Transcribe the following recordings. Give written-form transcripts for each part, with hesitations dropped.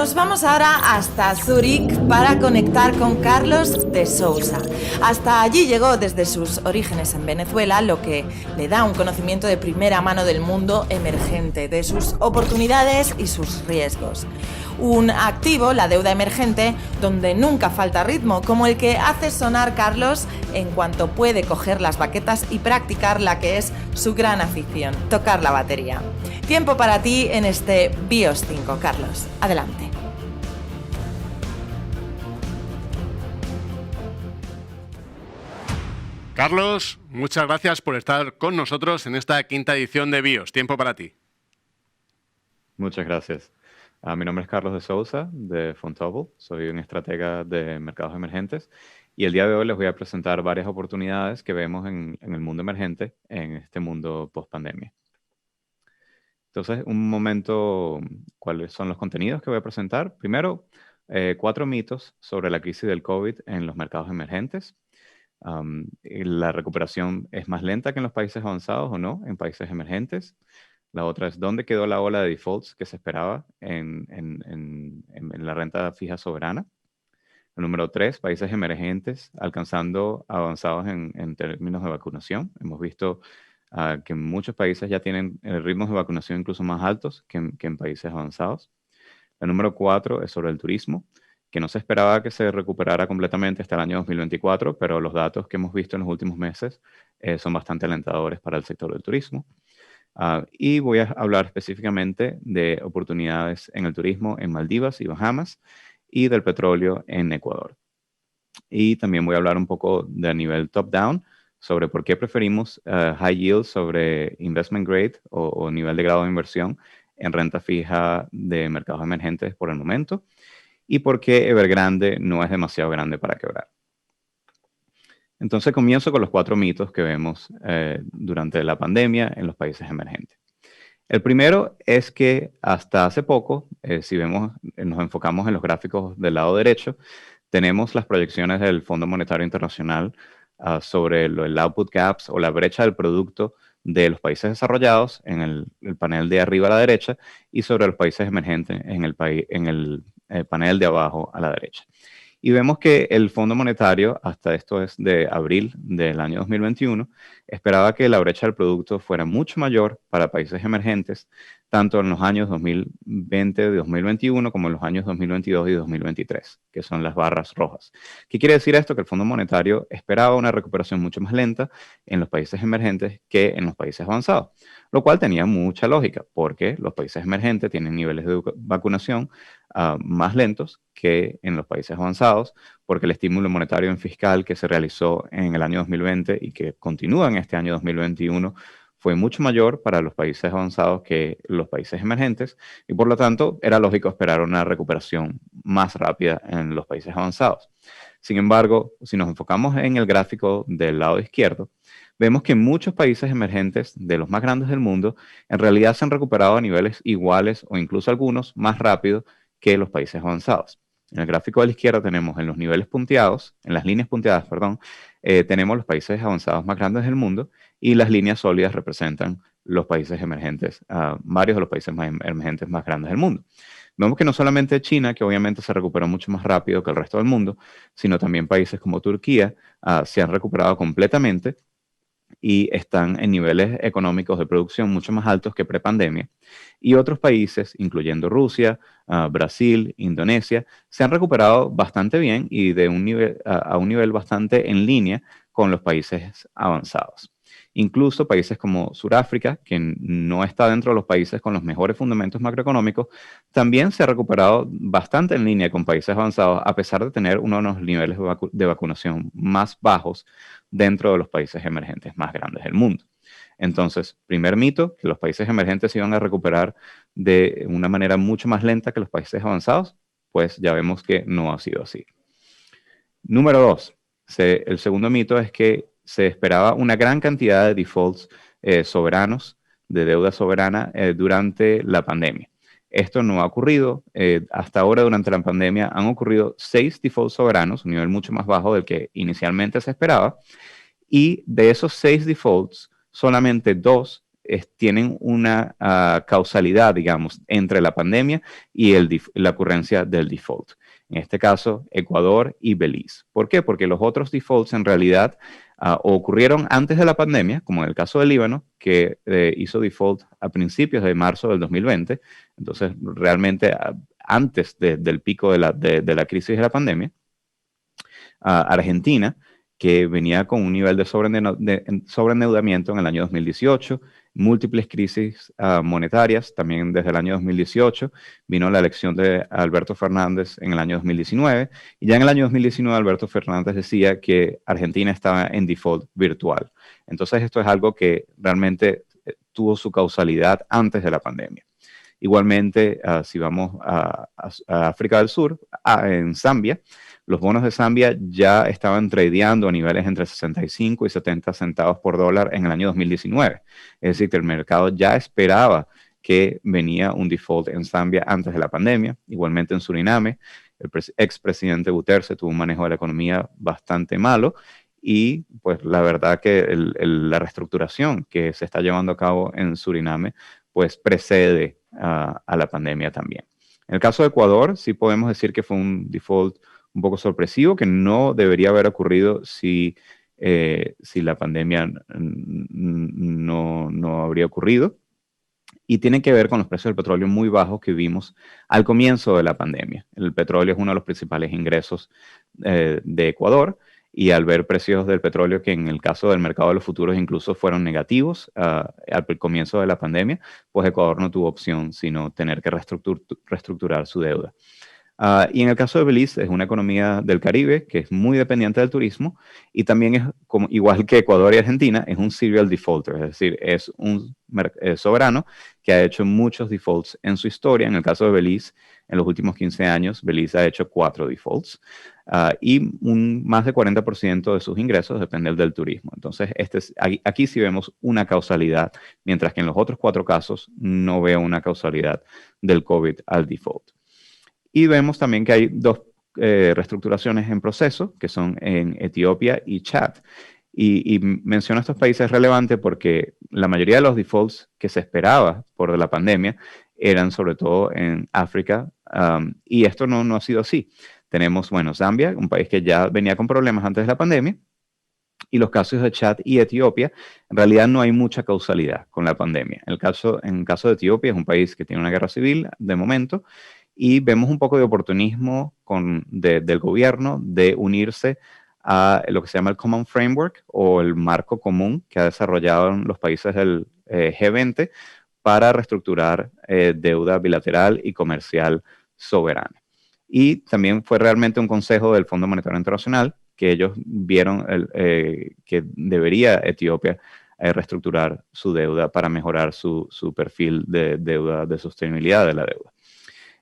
Nos vamos ahora hasta Zúrich para conectar con Carlos de Sousa. Hasta allí llegó desde sus orígenes en Venezuela, lo que le da un conocimiento de primera mano del mundo emergente, de sus oportunidades y sus riesgos. Un activo, la deuda emergente, donde nunca falta ritmo, como el que hace sonar Carlos en cuanto puede coger las baquetas y practicar la que es su gran afición, tocar la batería. Tiempo para ti en este BIOS 5, Carlos. Adelante. Carlos, muchas gracias por estar con nosotros en esta quinta edición de BIOS. Tiempo para ti. Muchas gracias. Mi nombre es Carlos de Sousa, de Fontobel. Soy un estratega de mercados emergentes y el día de hoy les voy a presentar varias oportunidades que vemos en el mundo emergente, en este mundo post-pandemia. Entonces, un momento, ¿cuáles son los contenidos que voy a presentar? Primero, 4 mitos sobre la crisis del COVID en los mercados emergentes. La recuperación es más lenta que en los países avanzados o no, en países emergentes. La otra es dónde quedó la ola de defaults que se esperaba en la renta fija soberana. El número 3, países emergentes alcanzando avanzados en términos de vacunación. Hemos visto que muchos países ya tienen ritmos de vacunación incluso más altos que en países avanzados. El número 4 es sobre el turismo, que no se esperaba que se recuperara completamente hasta el año 2024, pero los datos que hemos visto en los últimos meses son bastante alentadores para el sector del turismo. Y voy a hablar específicamente de oportunidades en el turismo en Maldivas y Bahamas y del petróleo en Ecuador. Y también voy a hablar un poco de nivel top-down sobre por qué preferimos high yield sobre investment grade o nivel de grado de inversión en renta fija de mercados emergentes por el momento y por qué Evergrande no es demasiado grande para quebrar. Entonces comienzo con los 4 mitos que vemos durante la pandemia en los países emergentes. El primero es que hasta hace poco, si vemos, nos enfocamos en los gráficos del lado derecho, tenemos las proyecciones del Fondo Monetario Internacional sobre el output gaps o la brecha del producto de los países desarrollados en el panel de arriba a la derecha y sobre los países emergentes en el panel de abajo a la derecha. Y vemos que el Fondo Monetario, hasta esto es de abril del año 2021, esperaba que la brecha del producto fuera mucho mayor para países emergentes, tanto en los años 2020 y 2021 como en los años 2022 y 2023, que son las barras rojas. ¿Qué quiere decir esto? Que el Fondo Monetario esperaba una recuperación mucho más lenta en los países emergentes que en los países avanzados, lo cual tenía mucha lógica, porque los países emergentes tienen niveles de vacunación más lentos que en los países avanzados, porque el estímulo monetario y fiscal que se realizó en el año 2020 y que continúa en este año 2021 fue mucho mayor para los países avanzados que los países emergentes y por lo tanto era lógico esperar una recuperación más rápida en los países avanzados. Sin embargo, si nos enfocamos en el gráfico del lado izquierdo, vemos que muchos países emergentes de los más grandes del mundo en realidad se han recuperado a niveles iguales o incluso algunos más rápido que los países avanzados. En el gráfico de la izquierda tenemos en los niveles punteados, en las líneas punteadas, perdón, tenemos los países avanzados más grandes del mundo y las líneas sólidas representan los países emergentes, varios de los países emergentes más grandes del mundo. Vemos que no solamente China, que obviamente se recuperó mucho más rápido que el resto del mundo, sino también países como Turquía se han recuperado completamente y están en niveles económicos de producción mucho más altos que prepandemia. Y otros países, incluyendo Rusia, Brasil, Indonesia, se han recuperado bastante bien y de a un nivel bastante en línea con los países avanzados. Incluso países como Sudáfrica, que no está dentro de los países con los mejores fundamentos macroeconómicos, también se ha recuperado bastante en línea con países avanzados, a pesar de tener uno de los niveles de vacunación más bajos dentro de los países emergentes más grandes del mundo. Entonces, primer mito, que los países emergentes se iban a recuperar de una manera mucho más lenta que los países avanzados, pues ya vemos que no ha sido así. Número 2, el segundo mito es que se esperaba una gran cantidad de defaults soberanos, de deuda soberana, durante la pandemia. Esto no ha ocurrido. Hasta ahora, durante la pandemia, han ocurrido 6 defaults soberanos, un nivel mucho más bajo del que inicialmente se esperaba. Y de esos 6 defaults, solamente 2 tienen una causalidad, digamos, entre la pandemia y la ocurrencia del default. En este caso, Ecuador y Belice. ¿Por qué? Porque los otros defaults en realidad ocurrieron antes de la pandemia, como en el caso del Líbano, que hizo default a principios de marzo del 2020. Entonces, realmente antes del pico de la crisis de la pandemia. Argentina, que venía con un nivel de sobreendeudamiento en el año 2018, múltiples crisis monetarias, también desde el año 2018, vino la elección de Alberto Fernández en el año 2019, y ya en el año 2019 Alberto Fernández decía que Argentina estaba en default virtual. Entonces esto es algo que realmente tuvo su causalidad antes de la pandemia. Igualmente, si vamos a África del Sur, en Zambia, los bonos de Zambia ya estaban tradeando a niveles entre 65 y 70 centavos por dólar en el año 2019. Es decir, que el mercado ya esperaba que venía un default en Zambia antes de la pandemia. Igualmente en Suriname, el expresidente Buthelezi tuvo un manejo de la economía bastante malo y pues la verdad que la reestructuración que se está llevando a cabo en Suriname pues precede a la pandemia también. En el caso de Ecuador, sí podemos decir que fue un default un poco sorpresivo, que no debería haber ocurrido si la pandemia no habría ocurrido. Y tiene que ver con los precios del petróleo muy bajos que vimos al comienzo de la pandemia. El petróleo es uno de los principales ingresos de Ecuador, y al ver precios del petróleo que en el caso del mercado de los futuros incluso fueron negativos al comienzo de la pandemia, pues Ecuador no tuvo opción sino tener que reestructurar su deuda. Y en el caso de Belice, es una economía del Caribe que es muy dependiente del turismo y también es, igual que Ecuador y Argentina, es un serial defaulter, es decir, es un soberano que ha hecho muchos defaults en su historia. En el caso de Belice, en los últimos 15 años, Belice ha hecho 4 defaults y más de 40% de sus ingresos dependen del turismo. Entonces, aquí sí vemos una causalidad, mientras que en los otros 4 casos no veo una causalidad del COVID al default. Y vemos también que hay 2 reestructuraciones en proceso, que son en Etiopía y Chad. Y menciono estos países relevantes porque la mayoría de los defaults que se esperaba por la pandemia eran sobre todo en África, y esto no ha sido así. Tenemos, Zambia, un país que ya venía con problemas antes de la pandemia, y los casos de Chad y Etiopía, en realidad no hay mucha causalidad con la pandemia. En el caso de Etiopía, es un país que tiene una guerra civil de momento, y vemos un poco de oportunismo del gobierno de unirse a lo que se llama el Common Framework o el marco común que ha desarrollado los países del G20 para reestructurar deuda bilateral y comercial soberana. Y también fue realmente un consejo del Fondo Monetario Internacional que ellos vieron que debería Etiopía reestructurar su deuda para mejorar su perfil de deuda, de sostenibilidad de la deuda.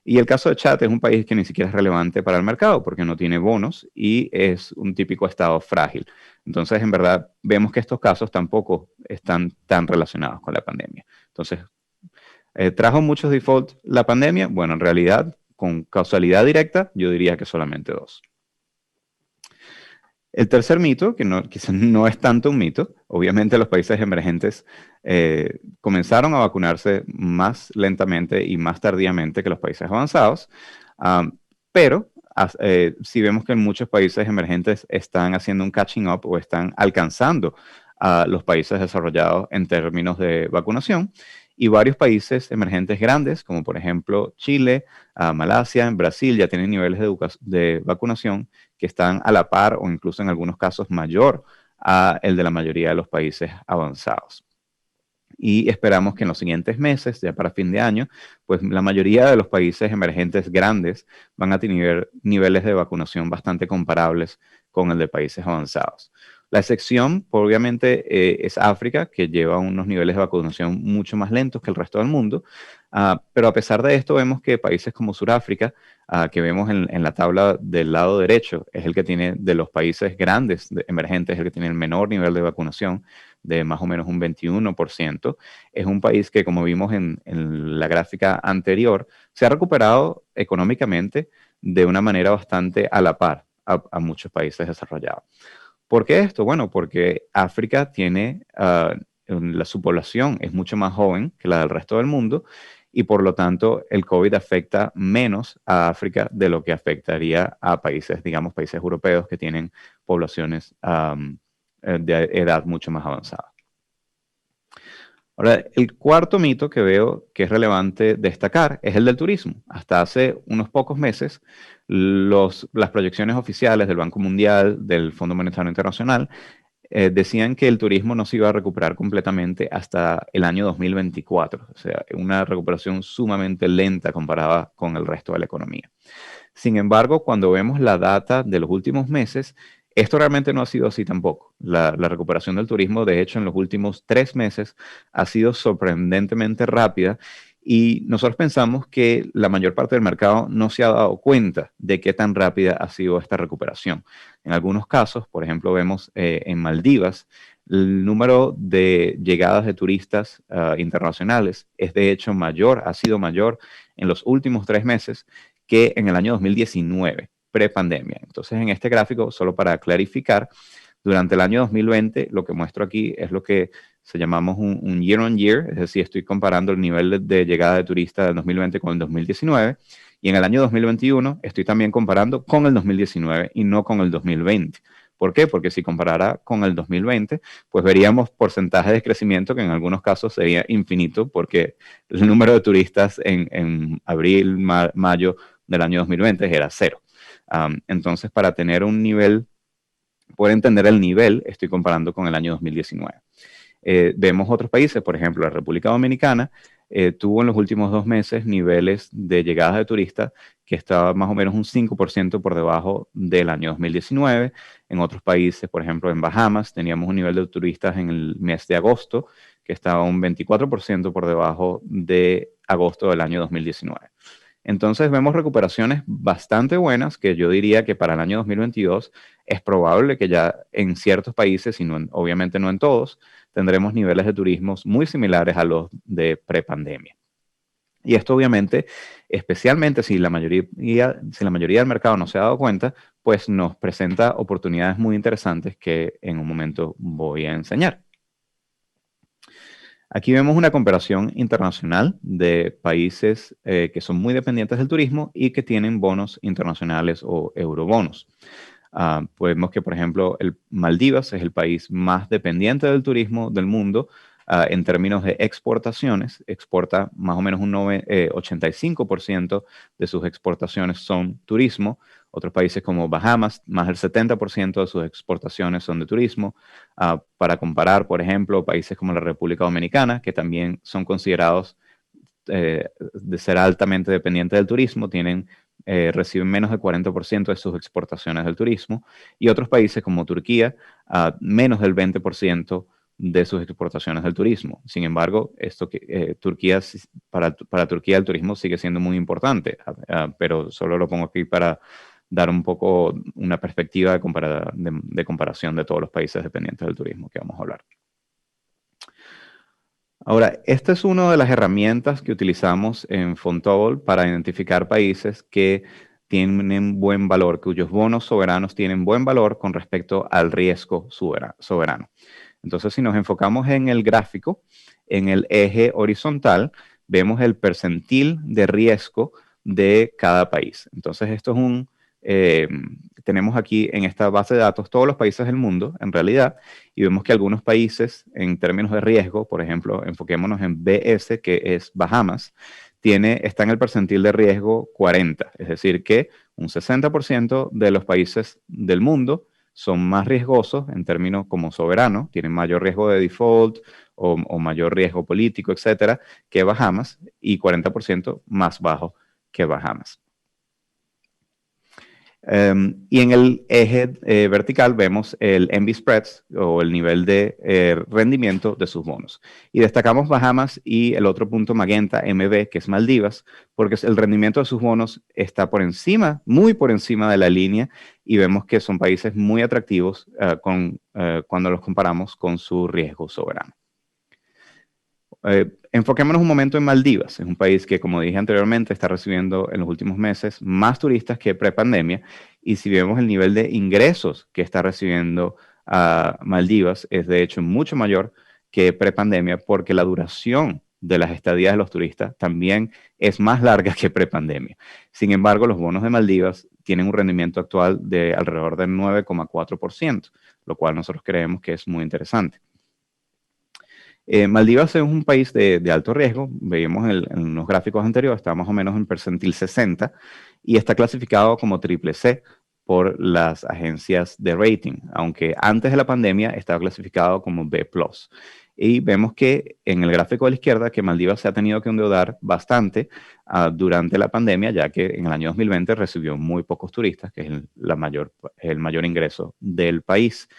Y el caso de Chad es un país que ni siquiera es relevante para el mercado porque no tiene bonos y es un típico estado frágil. Entonces, en verdad, vemos que estos casos tampoco están tan relacionados con la pandemia. Entonces, ¿trajo muchos defaults la pandemia? Bueno, en realidad, con causalidad directa, yo diría que solamente 2. El tercer mito, que quizás no es tanto un mito, obviamente los países emergentes comenzaron a vacunarse más lentamente y más tardíamente que los países avanzados, pero sí vemos que en muchos países emergentes están haciendo un catching up o están alcanzando a los países desarrollados en términos de vacunación. Y varios países emergentes grandes, como por ejemplo Chile, Malasia, Brasil, ya tienen niveles de vacunación que están a la par o incluso en algunos casos mayor a el de la mayoría de los países avanzados. Y esperamos que en los siguientes meses, ya para fin de año, pues la mayoría de los países emergentes grandes van a tener niveles de vacunación bastante comparables con el de países avanzados. La excepción, obviamente, es África, que lleva unos niveles de vacunación mucho más lentos que el resto del mundo. Pero a pesar de esto, vemos que países como Sudáfrica, que vemos en la tabla del lado derecho, es el que tiene, de los países grandes emergentes, el que tiene el menor nivel de vacunación, de más o menos un 21%. Es un país que, como vimos en la gráfica anterior, se ha recuperado económicamente de una manera bastante a la par a muchos países desarrollados. ¿Por qué esto? Bueno, porque África tiene su población es mucho más joven que la del resto del mundo y por lo tanto el COVID afecta menos a África de lo que afectaría a países, digamos, países europeos que tienen poblaciones de edad mucho más avanzada. Ahora, el cuarto mito que veo que es relevante destacar es el del turismo. Hasta hace unos pocos meses, las proyecciones oficiales del Banco Mundial, del Fondo Monetario Internacional, decían que el turismo no se iba a recuperar completamente hasta el año 2024. O sea, una recuperación sumamente lenta comparada con el resto de la economía. Sin embargo, cuando vemos la data de los últimos meses, esto realmente no ha sido así tampoco. La recuperación del turismo, de hecho, en los últimos 3 meses ha sido sorprendentemente rápida y nosotros pensamos que la mayor parte del mercado no se ha dado cuenta de qué tan rápida ha sido esta recuperación. En algunos casos, por ejemplo, vemos en Maldivas, el número de llegadas de turistas internacionales es de hecho mayor, ha sido mayor en los últimos 3 meses que en el año 2019, prepandemia. Entonces, en este gráfico, solo para clarificar, durante el año 2020, lo que muestro aquí es lo que llamamos un year on year, es decir, estoy comparando el nivel de llegada de turistas del 2020 con el 2019, y en el año 2021 estoy también comparando con el 2019 y no con el 2020. ¿Por qué? Porque si comparara con el 2020, pues veríamos porcentajes de crecimiento que en algunos casos sería infinito, porque el número de turistas en abril, mayo del año 2020 era 0. Entonces, para tener un nivel, poder entender el nivel, estoy comparando con el año 2019. Vemos otros países, por ejemplo, la República Dominicana tuvo en los últimos 2 meses niveles de llegadas de turistas que estaba más o menos un 5% por debajo del año 2019. En otros países, por ejemplo, en Bahamas, teníamos un nivel de turistas en el mes de agosto que estaba un 24% por debajo de agosto del año 2019. Entonces vemos recuperaciones bastante buenas que yo diría que para el año 2022 es probable que ya en ciertos países, y no, obviamente no en todos, tendremos niveles de turismo muy similares a los de prepandemia. Y esto obviamente, especialmente si la mayoría del mercado no se ha dado cuenta, pues nos presenta oportunidades muy interesantes que en un momento voy a enseñar. Aquí vemos una comparación internacional de países que son muy dependientes del turismo y que tienen bonos internacionales o eurobonos. Pues vemos que, por ejemplo, Maldivas es el país más dependiente del turismo del mundo en términos de exportaciones. Exporta más o menos un 85% de sus exportaciones son turismo. Otros países como Bahamas, más del 70% de sus exportaciones son de turismo. Para comparar, por ejemplo, países como la República Dominicana, que también son considerados de ser altamente dependientes del turismo, reciben menos del 40% de sus exportaciones del turismo. Y otros países como Turquía, menos del 20% de sus exportaciones del turismo. Sin embargo, para Turquía el turismo sigue siendo muy importante, pero solo lo pongo aquí para dar un poco una perspectiva de comparación de todos los países dependientes del turismo que vamos a hablar. Ahora, esta es una de las herramientas que utilizamos en Fontobel para identificar países que tienen buen valor, cuyos bonos soberanos tienen buen valor con respecto al riesgo soberano. Entonces, si nos enfocamos en el gráfico, en el eje horizontal, vemos el percentil de riesgo de cada país. Entonces, esto es tenemos aquí en esta base de datos todos los países del mundo, en realidad, y vemos que algunos países, en términos de riesgo, por ejemplo, enfoquémonos en BS, que es Bahamas, está en el percentil de riesgo 40, es decir, que un 60% de los países del mundo son más riesgosos en términos como soberano, tienen mayor riesgo de default o mayor riesgo político, etcétera, que Bahamas, y 40% más bajo que Bahamas. Y en el eje vertical vemos el MB Spreads o el nivel de rendimiento de sus bonos. Y destacamos Bahamas y el otro punto magenta, MB, que es Maldivas, porque el rendimiento de sus bonos está muy por encima de la línea y vemos que son países muy atractivos cuando los comparamos con su riesgo soberano. Enfoquémonos un momento en Maldivas. Es un país que, como dije anteriormente, está recibiendo en los últimos meses más turistas que prepandemia. Y si vemos el nivel de ingresos que está recibiendo Maldivas, es de hecho mucho mayor que prepandemia porque la duración de las estadías de los turistas también es más larga que prepandemia. Sin embargo, los bonos de Maldivas tienen un rendimiento actual de alrededor del 9,4%, lo cual nosotros creemos que es muy interesante. Maldivas es un país de alto riesgo, veíamos en los gráficos anteriores, está más o menos en percentil 60 y está clasificado como triple C por las agencias de rating, aunque antes de la pandemia estaba clasificado como B+. Y vemos que en el gráfico de la izquierda que Maldivas se ha tenido que endeudar bastante durante la pandemia, ya que en el año 2020 recibió muy pocos turistas, que es el mayor ingreso del país.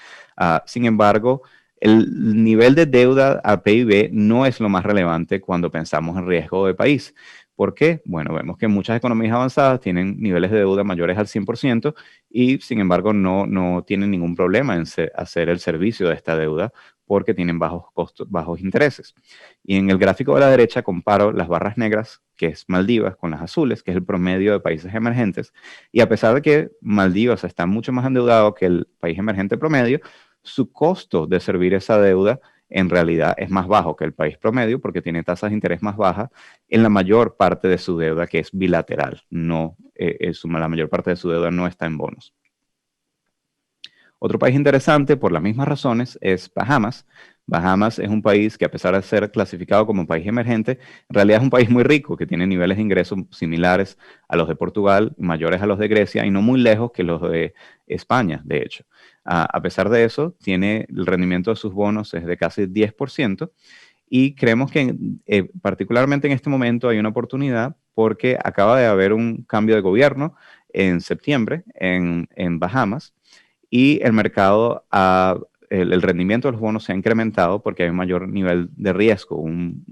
Sin embargo, el nivel de deuda a PIB no es lo más relevante cuando pensamos en riesgo de país. ¿Por qué? Bueno, vemos que muchas economías avanzadas tienen niveles de deuda mayores al 100% y, sin embargo, no tienen ningún problema en hacer el servicio de esta deuda porque tienen bajos costos, bajos intereses. Y en el gráfico de la derecha comparo las barras negras, que es Maldivas, con las azules, que es el promedio de países emergentes. Y a pesar de que Maldivas está mucho más endeudado que el país emergente promedio, su costo de servir esa deuda en realidad es más bajo que el país promedio porque tiene tasas de interés más bajas en la mayor parte de su deuda, que es bilateral. La mayor parte de su deuda no está en bonos. Otro país interesante, por las mismas razones, es Bahamas. Bahamas es un país que, a pesar de ser clasificado como un país emergente, en realidad es un país muy rico, que tiene niveles de ingresos similares a los de Portugal, mayores a los de Grecia y no muy lejos que los de España, de hecho. A pesar de eso, el rendimiento de sus bonos es de casi 10% y creemos que particularmente en este momento hay una oportunidad porque acaba de haber un cambio de gobierno en septiembre en Bahamas y el mercado, el rendimiento de los bonos se ha incrementado porque hay un mayor nivel de riesgo, un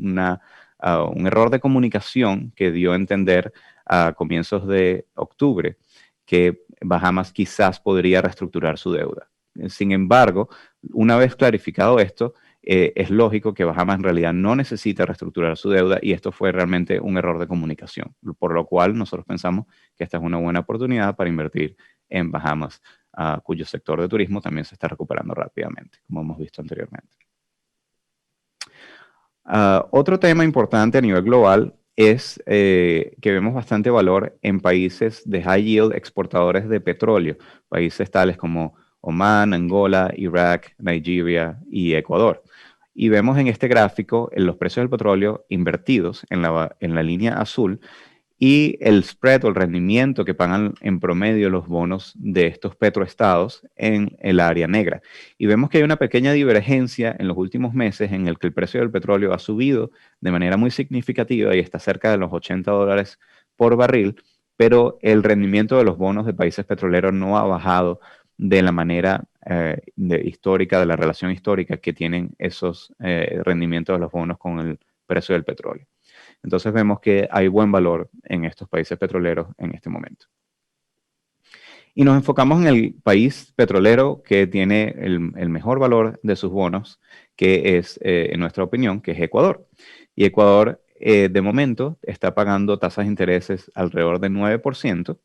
error de comunicación que dio a entender a comienzos de octubre que Bahamas quizás podría reestructurar su deuda. Sin embargo, una vez clarificado esto, es lógico que Bahamas en realidad no necesita reestructurar su deuda y esto fue realmente un error de comunicación, por lo cual nosotros pensamos que esta es una buena oportunidad para invertir en Bahamas, cuyo sector de turismo también se está recuperando rápidamente, como hemos visto anteriormente. Otro tema importante a nivel global es que vemos bastante valor en países de high yield exportadores de petróleo, países tales como Omán, Angola, Irak, Nigeria y Ecuador. Y vemos en este gráfico los precios del petróleo invertidos en la línea azul y el spread o el rendimiento que pagan en promedio los bonos de estos petroestados en el área negra. Y vemos que hay una pequeña divergencia en los últimos meses en el que el precio del petróleo ha subido de manera muy significativa y está cerca de los $80 por barril, pero el rendimiento de los bonos de países petroleros no ha bajado de la manera histórica, de la relación histórica que tienen esos rendimientos de los bonos con el precio del petróleo. Entonces vemos que hay buen valor en estos países petroleros en este momento. Y nos enfocamos en el país petrolero que tiene el mejor valor de sus bonos, que es, en nuestra opinión, que es Ecuador. Y Ecuador, de momento, está pagando tasas de intereses alrededor del 9%.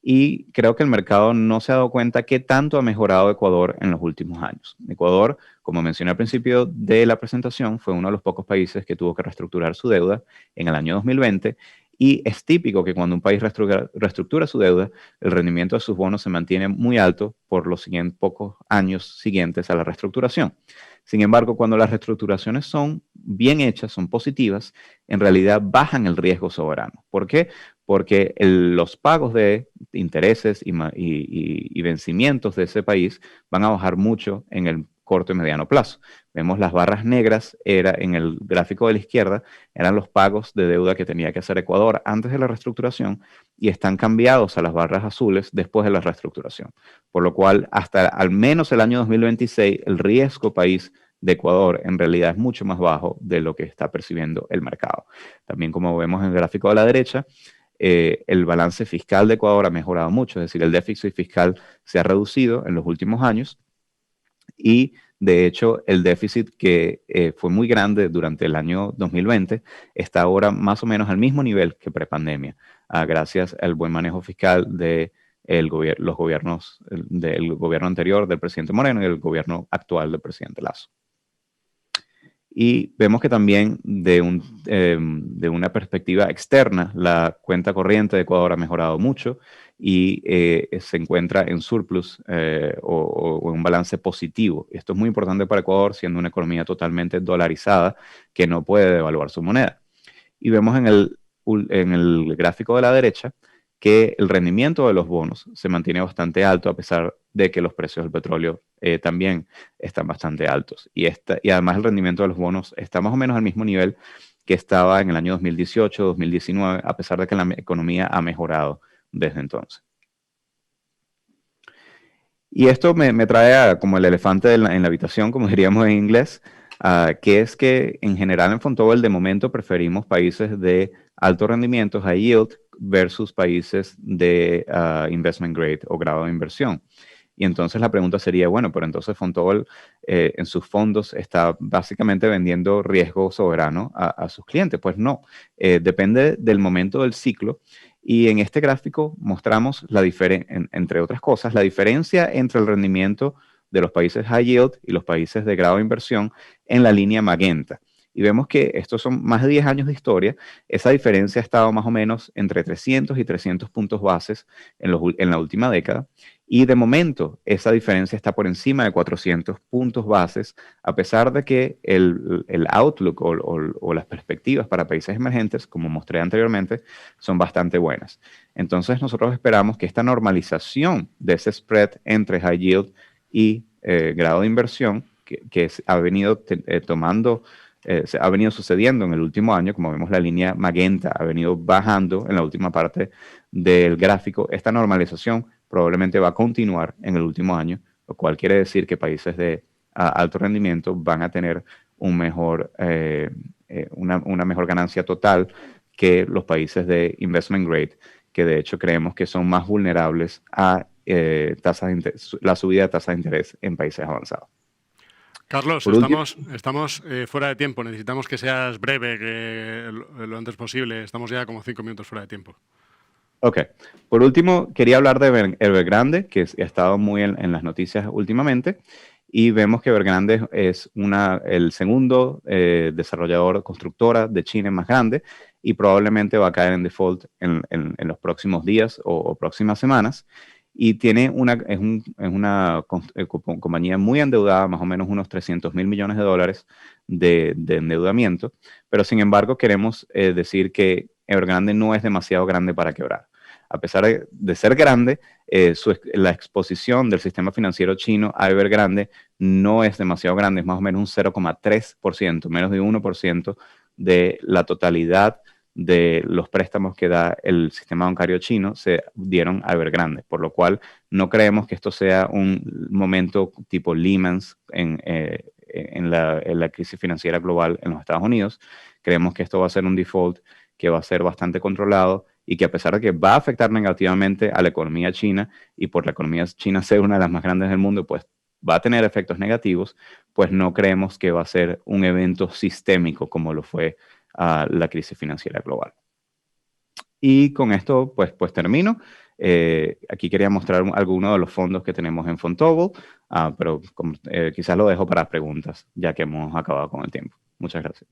Y creo que el mercado no se ha dado cuenta qué tanto ha mejorado Ecuador en los últimos años. Ecuador, como mencioné al principio de la presentación, fue uno de los pocos países que tuvo que reestructurar su deuda en el año 2020 y es típico que cuando un país reestructura su deuda, el rendimiento de sus bonos se mantiene muy alto por los pocos años siguientes a la reestructuración. Sin embargo, cuando las reestructuraciones son bien hechas, son positivas, en realidad bajan el riesgo soberano. ¿Por qué? Porque los pagos de intereses y vencimientos de ese país van a bajar mucho en el corto y mediano plazo. Vemos las barras negras, en el gráfico de la izquierda, eran los pagos de deuda que tenía que hacer Ecuador antes de la reestructuración y están cambiados a las barras azules después de la reestructuración. Por lo cual, hasta al menos el año 2026, el riesgo país de Ecuador en realidad es mucho más bajo de lo que está percibiendo el mercado. También, como vemos en el gráfico de la derecha, el balance fiscal de Ecuador ha mejorado mucho, es decir, el déficit fiscal se ha reducido en los últimos años y de hecho el déficit que fue muy grande durante el año 2020 está ahora más o menos al mismo nivel que prepandemia, gracias al buen manejo fiscal de los gobiernos del gobierno anterior del presidente Moreno y el gobierno actual del presidente Lasso. Y vemos que también de una perspectiva externa, la cuenta corriente de Ecuador ha mejorado mucho y se encuentra en surplus o en un balance positivo. Esto es muy importante para Ecuador, siendo una economía totalmente dolarizada que no puede devaluar su moneda. Y vemos en el gráfico de la derecha que el rendimiento de los bonos se mantiene bastante alto a pesar de que los precios del petróleo también están bastante altos. Y además el rendimiento de los bonos está más o menos al mismo nivel que estaba en el año 2018, 2019, a pesar de que la economía ha mejorado desde entonces. Y esto me trae como el elefante en la habitación, como diríamos en inglés, que es que en general en Fontobel de momento preferimos países de alto rendimiento, high yield, versus países de investment grade o grado de inversión. Y entonces la pregunta sería, bueno, pero entonces Fontobel en sus fondos está básicamente vendiendo riesgo soberano a sus clientes. Pues no, depende del momento del ciclo. Y en este gráfico mostramos entre otras cosas, la diferencia entre el rendimiento de los países high yield y los países de grado de inversión en la línea magenta. Y vemos que estos son más de 10 años de historia. Esa diferencia ha estado más o menos entre 300 y 300 puntos bases en la última década. Y de momento, esa diferencia está por encima de 400 puntos bases, a pesar de que el outlook o las perspectivas para países emergentes, como mostré anteriormente, son bastante buenas. Entonces, nosotros esperamos que esta normalización de ese spread entre high yield y grado de inversión, que ha venido ha venido sucediendo en el último año, como vemos la línea magenta ha venido bajando en la última parte del gráfico, esta normalización probablemente va a continuar en el último año, lo cual quiere decir que países de alto rendimiento van a tener una mejor ganancia total que los países de investment grade, que de hecho creemos que son más vulnerables a la subida de tasas de interés en países avanzados. Carlos, estamos fuera de tiempo. Necesitamos que seas breve, que lo antes posible. Estamos ya como 5 minutos fuera de tiempo. Ok. Por último, quería hablar de Evergrande, que ha estado muy en las noticias últimamente. Y vemos que Evergrande es el segundo desarrollador constructora de China más grande y probablemente va a caer en default en los próximos días o próximas semanas. Y es una compañía muy endeudada, más o menos unos $300 mil millones de endeudamiento. Pero sin embargo, queremos decir que Evergrande no es demasiado grande para quebrar. A pesar de ser grande, la exposición del sistema financiero chino a Evergrande no es demasiado grande, es más o menos un 0,3%, menos de 1% de la totalidad de los préstamos que da el sistema bancario chino se dieron a Evergrande, por lo cual no creemos que esto sea un momento tipo Lehman's en la crisis financiera global en los Estados Unidos. Creemos que esto va a ser un default que va a ser bastante controlado y que a pesar de que va a afectar negativamente a la economía china y por la economía china ser una de las más grandes del mundo, pues va a tener efectos negativos, pues no creemos que va a ser un evento sistémico como lo fue la crisis financiera global. Y con esto, pues termino. Aquí quería mostrar algunos de los fondos que tenemos en Fontobel, pero quizás lo dejo para preguntas, ya que hemos acabado con el tiempo. Muchas gracias.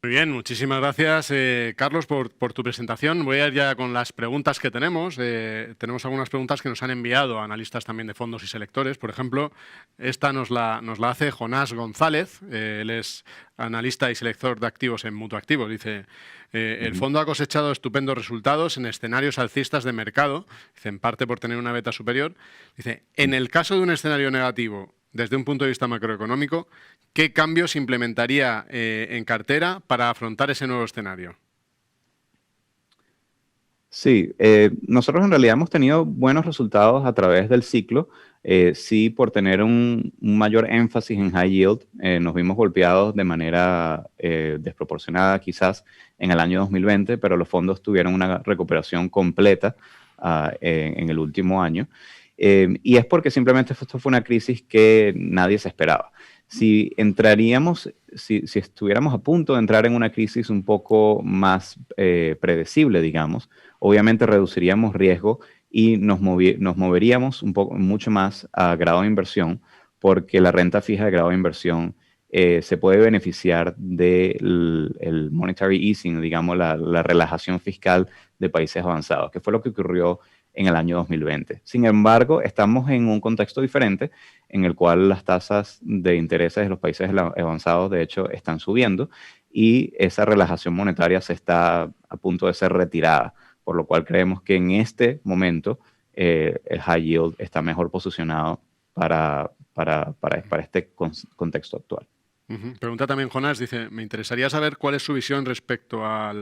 Muy bien, muchísimas gracias, Carlos, por tu presentación. Voy a ir ya con las preguntas que tenemos. Tenemos algunas preguntas que nos han enviado analistas también de fondos y selectores. Por ejemplo, esta nos la hace Jonás González. Él es analista y selector de activos en Mutuactivos. Dice, el fondo ha cosechado estupendos resultados en escenarios alcistas de mercado, dice, en parte por tener una beta superior. Dice, en el caso de un escenario negativo, desde un punto de vista macroeconómico, ¿qué cambios implementaría en cartera para afrontar ese nuevo escenario? Sí, nosotros en realidad hemos tenido buenos resultados a través del ciclo. Sí, por tener un mayor énfasis en high yield, nos vimos golpeados de manera desproporcionada quizás en el año 2020, pero los fondos tuvieron una recuperación completa en el último año. Y es porque simplemente esto fue una crisis que nadie se esperaba. Si estuviéramos a punto de entrar en una crisis un poco más predecible, digamos, obviamente reduciríamos riesgo y nos moveríamos mucho más a grado de inversión, porque la renta fija de grado de inversión se puede beneficiar del el monetary easing, digamos, la relajación fiscal de países avanzados, que fue lo que ocurrió en el año 2020. Sin embargo, estamos en un contexto diferente en el cual las tasas de intereses de los países avanzados, de hecho, están subiendo y esa relajación monetaria se está a punto de ser retirada, por lo cual creemos que en este momento el high yield está mejor posicionado para este contexto actual. Pregunta también Jonás, dice, me interesaría saber cuál es su visión respecto a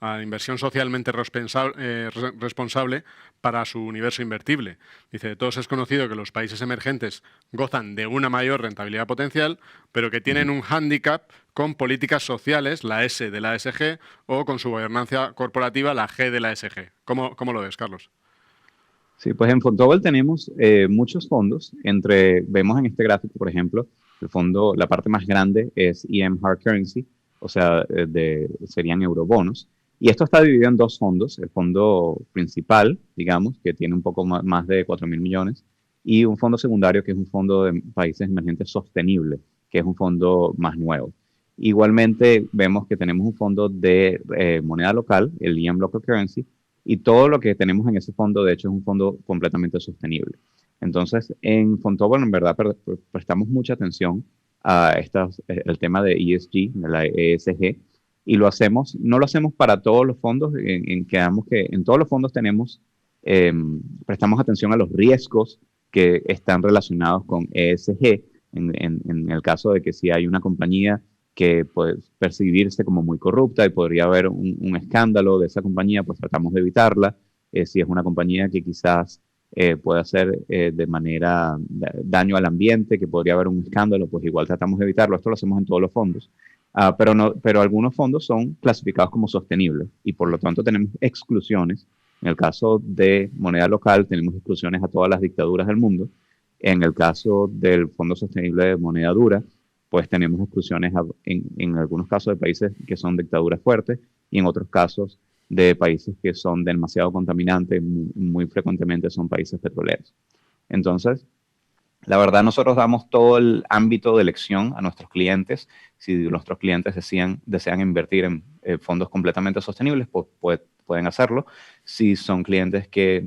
la inversión socialmente responsable para su universo invertible. Dice, de todos es conocido que los países emergentes gozan de una mayor rentabilidad potencial, pero que tienen un hándicap con políticas sociales, la S de la ESG, o con su gobernanza corporativa, la G de la ESG. ¿Cómo lo ves, Carlos? Sí, pues en Fontobel tenemos muchos fondos. Vemos en este gráfico, por ejemplo, el fondo, la parte más grande es EM Hard Currency, o sea, serían eurobonos. Y esto está dividido en dos fondos. El fondo principal, digamos, que tiene un poco más de 4.000 millones, y un fondo secundario, que es un fondo de países emergentes sostenible, que es un fondo más nuevo. Igualmente, vemos que tenemos un fondo de moneda local, el EM Local Currency, y todo lo que tenemos en ese fondo, de hecho, es un fondo completamente sostenible. Entonces, en Fontobel, en verdad, prestamos mucha atención a el tema de ESG, de la ESG, y no lo hacemos para todos los fondos, quedamos que en todos los fondos prestamos atención a los riesgos que están relacionados con ESG, en el caso de que si hay una compañía que puede percibirse como muy corrupta y podría haber un escándalo de esa compañía, pues tratamos de evitarla. Si es una compañía que quizás puede hacer daño al ambiente, que podría haber un escándalo, pues igual tratamos de evitarlo. Esto lo hacemos en todos los fondos. Pero algunos fondos son clasificados como sostenibles y por lo tanto tenemos exclusiones. En el caso de moneda local tenemos exclusiones a todas las dictaduras del mundo. En el caso del Fondo Sostenible de Moneda Dura, pues tenemos exclusiones en algunos casos de países que son dictaduras fuertes y en otros casos de países que son demasiado contaminantes, muy frecuentemente son países petroleros. Entonces, la verdad, nosotros damos todo el ámbito de elección a nuestros clientes. Si nuestros clientes desean invertir en fondos completamente sostenibles, pues pueden hacerlo. Si son clientes que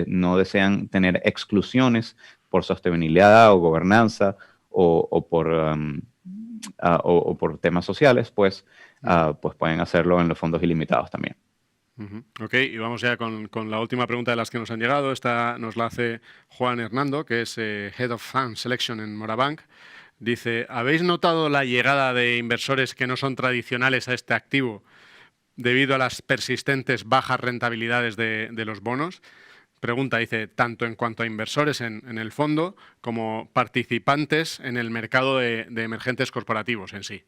no desean tener exclusiones por sostenibilidad o gobernanza o por temas sociales, pues pueden hacerlo en los fondos ilimitados también. Ok, y vamos ya con la última pregunta de las que nos han llegado. Esta nos la hace Juan Hernando, que es Head of Fund Selection en Morabank. Dice, ¿habéis notado la llegada de inversores que no son tradicionales a este activo debido a las persistentes bajas rentabilidades de los bonos? Pregunta, dice, tanto en cuanto a inversores en el fondo como participantes en el mercado de emergentes corporativos en sí.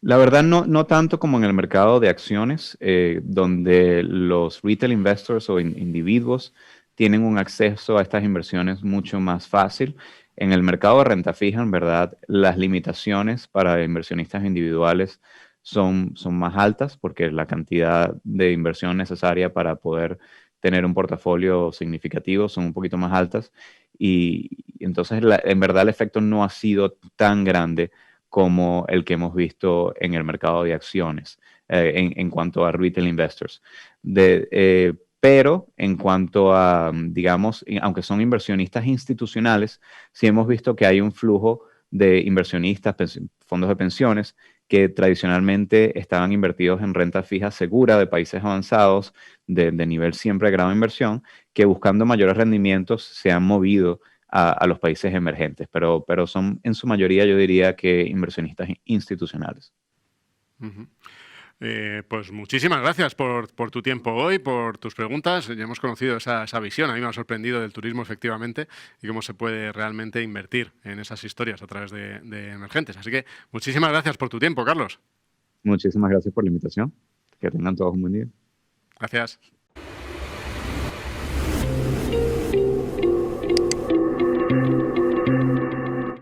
La verdad, no tanto como en el mercado de acciones, donde los retail investors o individuos tienen un acceso a estas inversiones mucho más fácil. En el mercado de renta fija, en verdad, las limitaciones para inversionistas individuales son más altas porque la cantidad de inversión necesaria para poder tener un portafolio significativo son un poquito más altas y entonces en verdad el efecto no ha sido tan grande como el que hemos visto en el mercado de acciones en cuanto a retail investors. Pero en cuanto a, digamos, aunque son inversionistas institucionales, sí hemos visto que hay un flujo de inversionistas, fondos de pensiones, que tradicionalmente estaban invertidos en renta fija segura de países avanzados, de nivel siempre de grado de inversión, que buscando mayores rendimientos se han movido a los países emergentes, pero son en su mayoría, yo diría, que inversionistas institucionales. Pues muchísimas gracias por tu tiempo hoy, por tus preguntas. Ya hemos conocido esa visión. A mí me ha sorprendido del turismo, efectivamente, y cómo se puede realmente invertir en esas historias a través de emergentes. Así que muchísimas gracias por tu tiempo, Carlos. Muchísimas gracias por la invitación. Que tengan todos un buen día. Gracias.